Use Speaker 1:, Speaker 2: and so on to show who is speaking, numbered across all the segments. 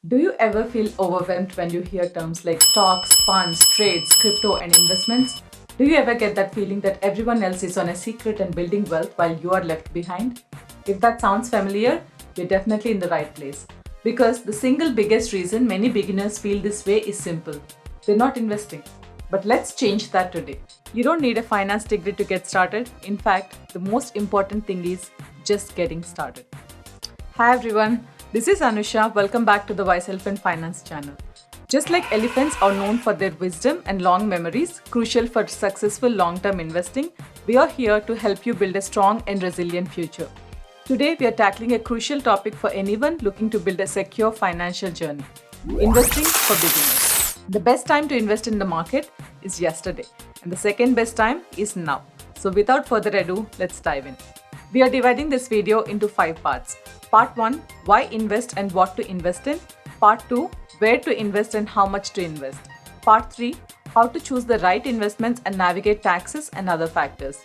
Speaker 1: Do you ever feel overwhelmed when you hear terms like stocks, funds, trades, crypto, and investments? Do you ever get that feeling that everyone else is on a secret and building wealth while you are left behind? If that sounds familiar, you're definitely in the right place. Because the single biggest reason many beginners feel this way is simple: they're not investing. But let's change that today. You don't need a finance degree to get started. In fact, the most important thing is just getting started. Hi everyone, this is Anusha. Welcome back to the Wise Elephant Finance channel. Just like elephants are known for their wisdom and long memories, crucial for successful long-term investing, we are here to help you build a strong and resilient future. Today, we are tackling a crucial topic for anyone looking to build a secure financial journey: investing for beginners. The best time to invest in the market is yesterday, and the second best time is now. So, without further ado, let's dive in. We are dividing this video into 5 parts. Part 1: Why invest and what to invest in. Part 2: Where to invest and how much to invest. Part 3: How to choose the right investments and navigate taxes and other factors.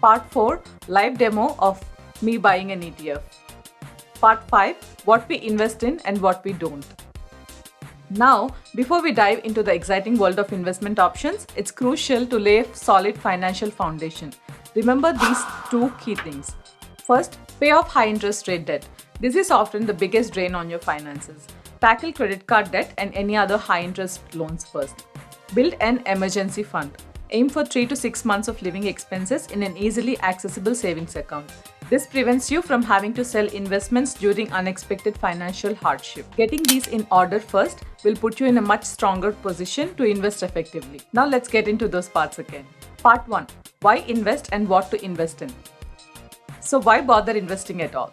Speaker 1: Part 4: Live demo of me buying an ETF. Part 5: What we invest in and what we don't. Now, before we dive into the exciting world of investment options, it's crucial to lay a solid financial foundation. Remember these 2 key things. First, pay off high interest rate debt. This is often the biggest drain on your finances. Tackle credit card debt and any other high interest loans first. Build an emergency fund. Aim for 3 to 6 months of living expenses in an easily accessible savings account. This prevents you from having to sell investments during unexpected financial hardship. Getting these in order first will put you in a much stronger position to invest effectively. Now let's get into those parts again. Part 1: Why invest and what to invest in. So why bother investing at all?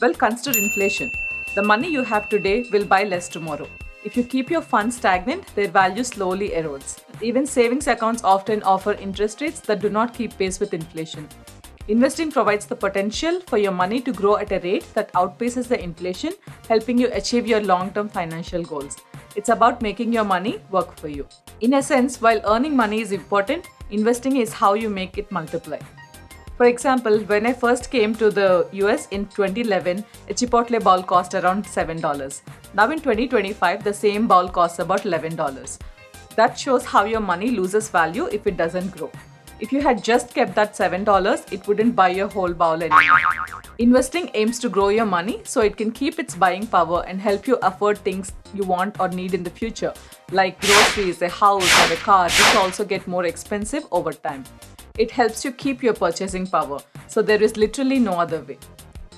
Speaker 1: Well, consider inflation. The money you have today will buy less tomorrow. If you keep your funds stagnant, their value slowly erodes. Even savings accounts often offer interest rates that do not keep pace with inflation. Investing provides the potential for your money to grow at a rate that outpaces the inflation, helping you achieve your long-term financial goals. It's about making your money work for you. In essence, while earning money is important, investing is how you make it multiply. For example, when I first came to the US in 2011, a Chipotle bowl cost around $7. Now in 2025, the same bowl costs about $11. That shows how your money loses value if it doesn't grow. If you had just kept that $7, it wouldn't buy your whole bowl anymore. Investing aims to grow your money so it can keep its buying power and help you afford things you want or need in the future, like groceries, a house, or a car, which also get more expensive over time. It helps you keep your purchasing power, so there is literally no other way.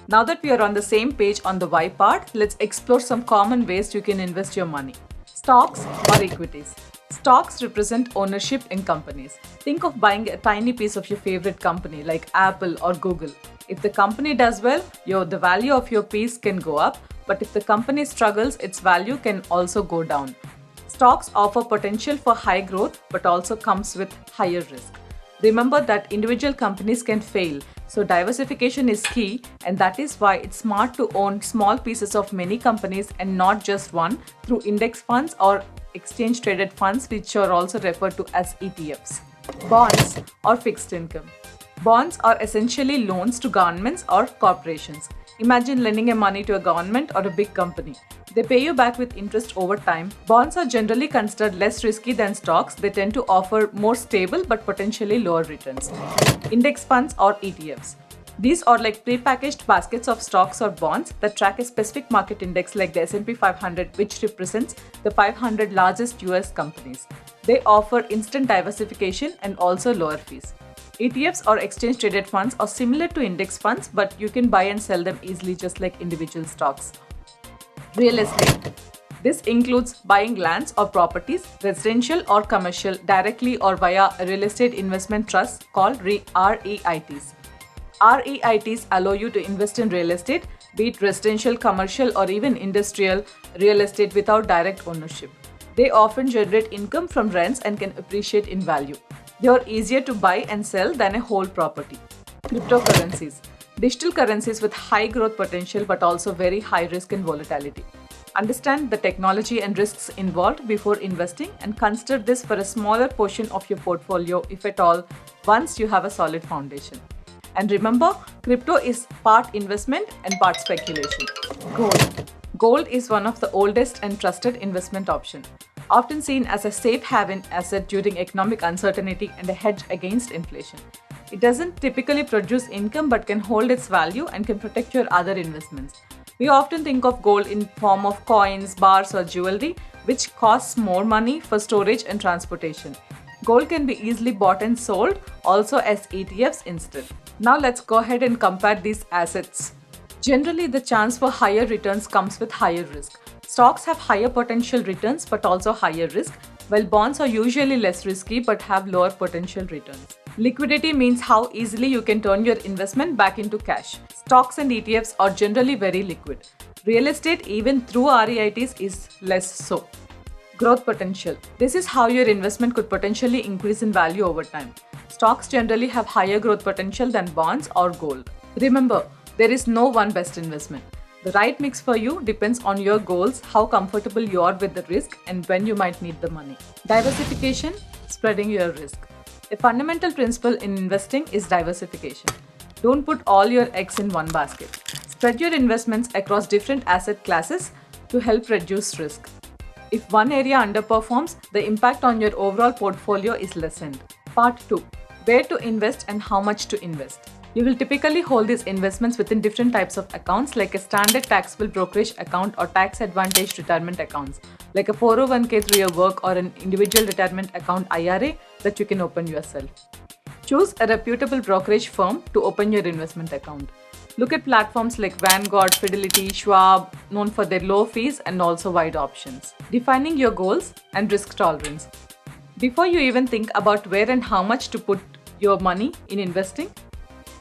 Speaker 1: Now that we are on the same page on the why part, let's explore some common ways you can invest your money. Stocks or equities. Stocks represent ownership in companies. Think of buying a tiny piece of your favorite company like Apple or Google. If the company does well, the value of your piece can go up, but if the company struggles, its value can also go down. Stocks offer potential for high growth but also comes with higher risk. Remember that individual companies can fail, so diversification is key, and that is why it's smart to own small pieces of many companies and not just one through index funds or exchange traded funds, which are also referred to as ETFs. Bonds or fixed income. Bonds are essentially loans to governments or corporations. Imagine lending your money to a government or a big company. They pay you back with interest over time. Bonds are generally considered less risky than stocks. They tend to offer more stable but potentially lower returns. Index funds or ETFs. These are like prepackaged baskets of stocks or bonds that track a specific market index like the S&P 500, which represents the 500 largest US companies. They offer instant diversification and also lower fees. ETFs or exchange traded funds are similar to index funds, but you can buy and sell them easily just like individual stocks. Real estate. This includes buying lands or properties, residential or commercial, directly or via a real estate investment trust called REITs. REITs allow you to invest in real estate, be it residential, commercial, or even industrial real estate without direct ownership. They often generate income from rents and can appreciate in value. They are easier to buy and sell than a whole property. Cryptocurrencies. Digital currencies with high growth potential but also very high risk and volatility. Understand the technology and risks involved before investing and consider this for a smaller portion of your portfolio, if at all, once you have a solid foundation. And remember, crypto is part investment and part speculation. Gold. Gold is one of the oldest and trusted investment option, often seen as a safe haven asset during economic uncertainty and a hedge against inflation. It doesn't typically produce income but can hold its value and can protect your other investments. We often think of gold in form of coins, bars or jewelry, which costs more money for storage and transportation. Gold can be easily bought and sold also as ETFs instead. Now let's go ahead and compare these assets. Generally, the chance for higher returns comes with higher risk. Stocks have higher potential returns but also higher risk, while bonds are usually less risky but have lower potential returns. Liquidity means how easily you can turn your investment back into cash. Stocks and ETFs are generally very liquid. Real estate, even through REITs, is less so. Growth potential. This is how your investment could potentially increase in value over time. Stocks generally have higher growth potential than bonds or gold. Remember, there is no one best investment. The right mix for you depends on your goals, how comfortable you are with the risk, and when you might need the money. Diversification, spreading your risk. A fundamental principle in investing is diversification. Don't put all your eggs in one basket. Spread your investments across different asset classes to help reduce risk. If one area underperforms, the impact on your overall portfolio is lessened. Part 2. Where to invest and how much to invest. You will typically hold these investments within different types of accounts like a standard taxable brokerage account or tax advantaged retirement accounts like a 401k through your work or an individual retirement account IRA that you can open yourself. Choose a reputable brokerage firm to open your investment account. Look at platforms like Vanguard, Fidelity, Schwab, known for their low fees and also wide options. Defining your goals and risk tolerance. Before you even think about where and how much to put your money in investing,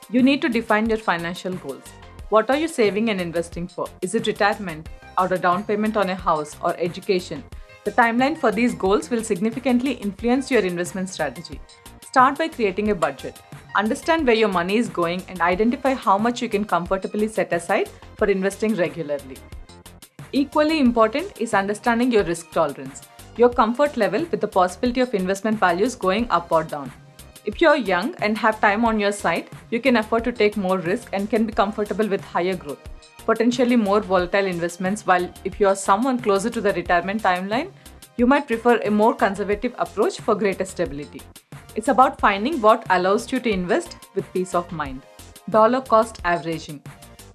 Speaker 1: you need to define your financial goals. What are you saving and investing for? Is it retirement, or a down payment on a house, or education? The timeline for these goals will significantly influence your investment strategy. Start by creating a budget. Understand where your money is going and identify how much you can comfortably set aside for investing regularly. Equally important is understanding your risk tolerance, your comfort level with the possibility of investment values going up or down. If you're young and have time on your side, you can afford to take more risk and can be comfortable with higher growth, potentially more volatile investments, while if you are someone closer to the retirement timeline, you might prefer a more conservative approach for greater stability. It's about finding what allows you to invest with peace of mind. Dollar cost averaging.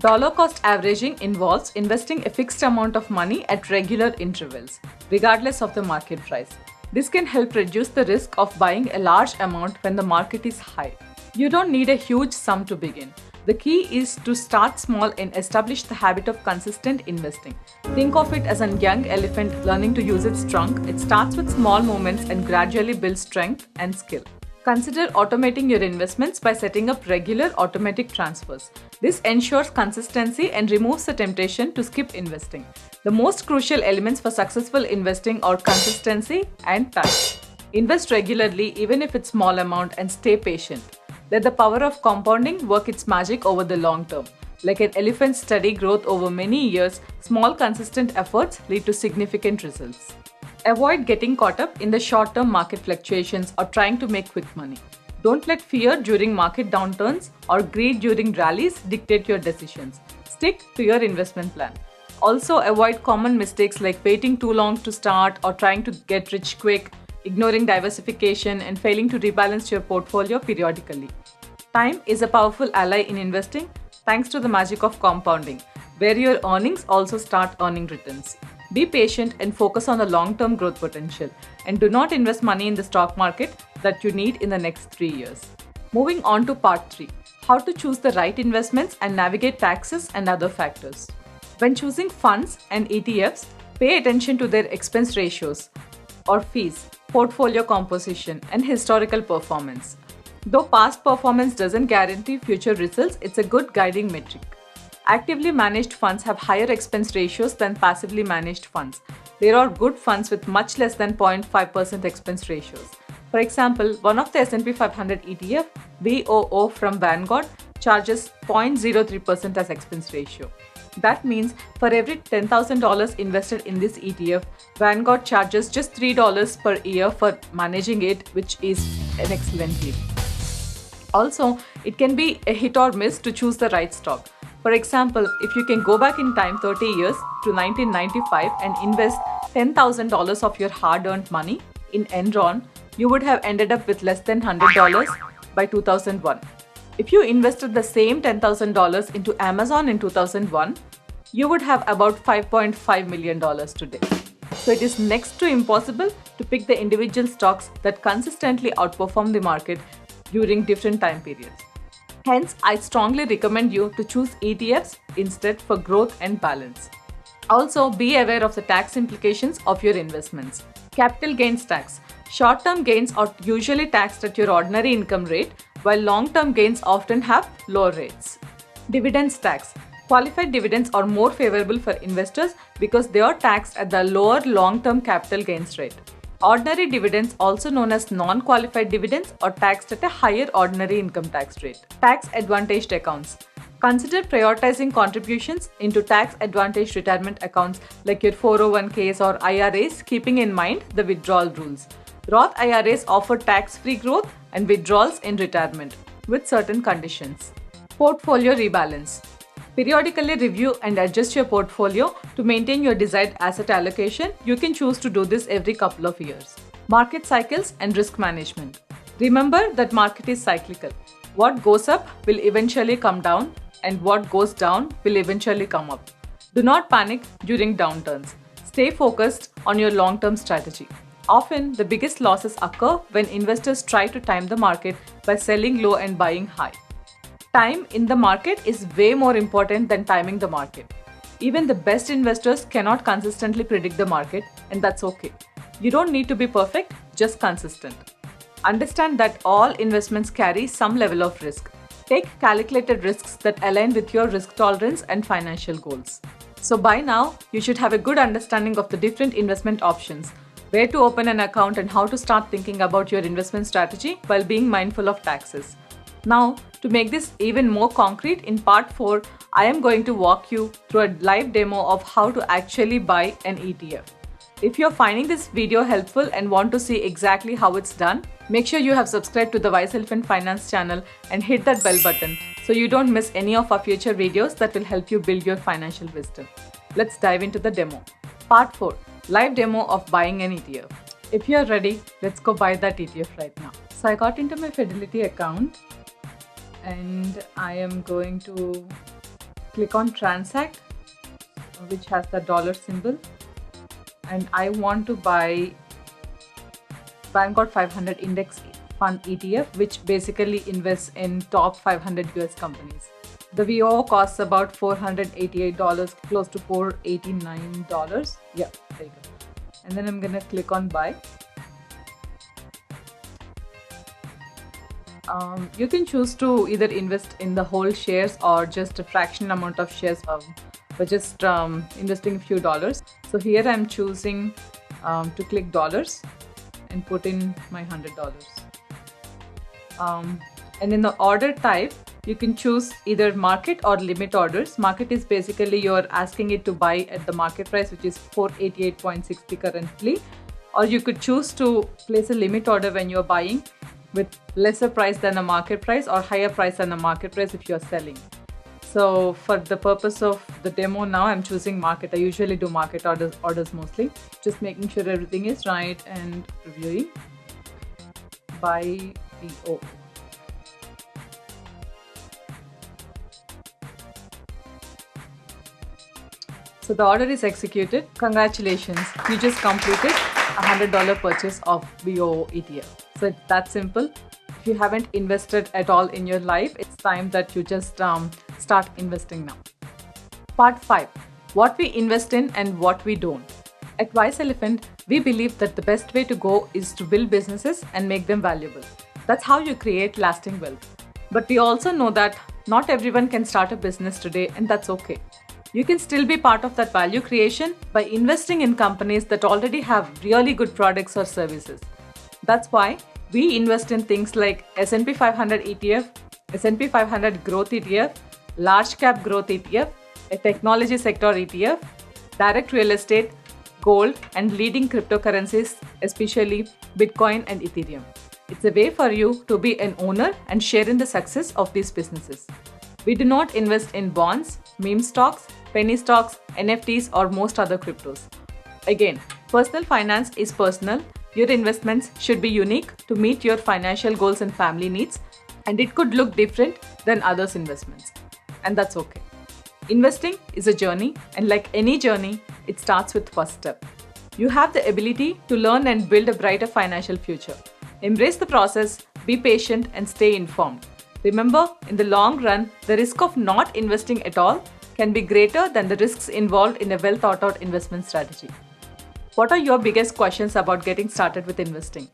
Speaker 1: Dollar cost averaging involves investing a fixed amount of money at regular intervals, regardless of the market price. This can help reduce the risk of buying a large amount when the market is high. You don't need a huge sum to begin. The key is to start small and establish the habit of consistent investing. Think of it as a young elephant learning to use its trunk. It starts with small movements and gradually builds strength and skill. Consider automating your investments by setting up regular automatic transfers. This ensures consistency and removes the temptation to skip investing. The most crucial elements for successful investing are consistency and time. Invest regularly even if it's small amount and stay patient. Let the power of compounding work its magic over the long term. Like an elephant's steady growth over many years, small consistent efforts lead to significant results. Avoid getting caught up in the short-term market fluctuations or trying to make quick money. Don't let fear during market downturns or greed during rallies dictate your decisions. Stick to your investment plan. Also, avoid common mistakes like waiting too long to start or trying to get rich quick, ignoring diversification, and failing to rebalance your portfolio periodically. Time is a powerful ally in investing thanks to the magic of compounding, where your earnings also start earning returns. Be patient and focus on the long-term growth potential, and do not invest money in the stock market that you need in the next 3 years. Moving on to part 3, how to choose the right investments and navigate taxes and other factors. When choosing funds and ETFs, pay attention to their expense ratios or fees, portfolio composition, and historical performance. Though past performance doesn't guarantee future results, it's a good guiding metric. Actively managed funds have higher expense ratios than passively managed funds. There are good funds with much less than 0.5% expense ratios. For example, one of the S&P 500 ETF, VOO from Vanguard, charges 0.03% as expense ratio. That means for every $10,000 invested in this ETF, Vanguard charges just $3 per year for managing it, which is an excellent deal. Also, it can be a hit or miss to choose the right stock. For example, if you can go back in time 30 years to 1995 and invest $10,000 of your hard-earned money in Enron, you would have ended up with less than $100 by 2001. If you invested the same $10,000 into Amazon in 2001, you would have about $5.5 million today. So it is next to impossible to pick the individual stocks that consistently outperform the market during different time periods. Hence, I strongly recommend you to choose ETFs instead for growth and balance. Also, be aware of the tax implications of your investments. Capital gains tax. Short-term gains are usually taxed at your ordinary income rate, while long-term gains often have lower rates. Dividends tax. Qualified dividends are more favorable for investors because they are taxed at the lower long-term capital gains rate. Ordinary dividends, also known as non-qualified dividends, are taxed at a higher ordinary income tax rate. Tax advantaged accounts. Consider prioritizing contributions into tax advantaged retirement accounts like your 401ks or IRAs, keeping in mind the withdrawal rules. Roth IRAs offer tax-free growth and withdrawals in retirement with certain conditions. Portfolio rebalance. Periodically review and adjust your portfolio to maintain your desired asset allocation. You can choose to do this every couple of years. Market cycles and risk management. Remember that market is cyclical. What goes up will eventually come down, and what goes down will eventually come up. Do not panic during downturns. Stay focused on your long-term strategy. Often, the biggest losses occur when investors try to time the market by selling low and buying high. Time in the market is way more important than timing the market. Even the best investors cannot consistently predict the market, and that's okay. You don't need to be perfect, just consistent. Understand that all investments carry some level of risk. Take calculated risks that align with your risk tolerance and financial goals. So by now, you should have a good understanding of the different investment options, where to open an account, and how to start thinking about your investment strategy while being mindful of taxes. Now, to make this even more concrete, in part 4, I am going to walk you through a live demo of how to actually buy an ETF. If you're finding this video helpful and want to see exactly how it's done, make sure you have subscribed to the Wise Elephant Finance channel and hit that bell button so you don't miss any of our future videos that will help you build your financial wisdom. Let's dive into the demo. Part 4. Live demo of buying an ETF. If you're ready, let's go buy that ETF right now. So I got into my Fidelity account and I am going to click on Transact, which has the dollar symbol, and I want to buy Vanguard 500 Index Fund ETF, which basically invests in top 500 US companies. The VO costs about $488, close to $489. Yeah, there you go. And then I'm gonna click on buy. You can choose to either invest in the whole shares or just a fraction amount of shares, but just investing a few dollars. So here I'm choosing to click dollars and put in my $100. And in the order type, you can choose either market or limit orders. Market is basically you're asking it to buy at the market price, which is $488.60 currently. Or you could choose to place a limit order when you're buying with lesser price than a market price or higher price than a market price if you're selling. So for the purpose of the demo now, I'm choosing market. I usually do market orders mostly. Just making sure everything is right and reviewing. Buy VO. So the order is executed. Congratulations, you just completed a $100 purchase of VO ETF. So it's that simple. If you haven't invested at all in your life, it's time that you just start investing now. Part 5. What we invest in and what we don't. At Wise Elephant, we believe that the best way to go is to build businesses and make them valuable. That's how you create lasting wealth. But we also know that not everyone can start a business today, and that's okay. You can still be part of that value creation by investing in companies that already have really good products or services. That's why we invest in things like S&P 500 ETF, S&P 500 Growth ETF, Large Cap Growth ETF, a Technology Sector ETF, Direct Real Estate, Gold, and leading cryptocurrencies, especially Bitcoin and Ethereum. It's a way for you to be an owner and share in the success of these businesses. We do not invest in bonds, meme stocks, penny stocks, NFTs, or most other cryptos. Again, personal finance is personal. Your investments should be unique to meet your financial goals and family needs, and it could look different than others' investments. And that's okay. Investing is a journey, and like any journey, it starts with first step. You have the ability to learn and build a brighter financial future. Embrace the process, be patient, and stay informed. Remember, in the long run, the risk of not investing at all can be greater than the risks involved in a well thought out investment strategy. What are your biggest questions about getting started with investing?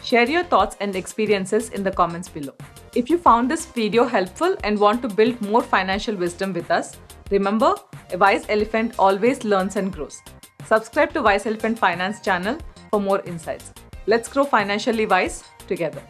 Speaker 1: Share your thoughts and experiences in the comments below. If you found this video helpful and want to build more financial wisdom with us, remember, a wise elephant always learns and grows. Subscribe to Wise Elephant Finance channel for more insights. Let's grow financially wise together.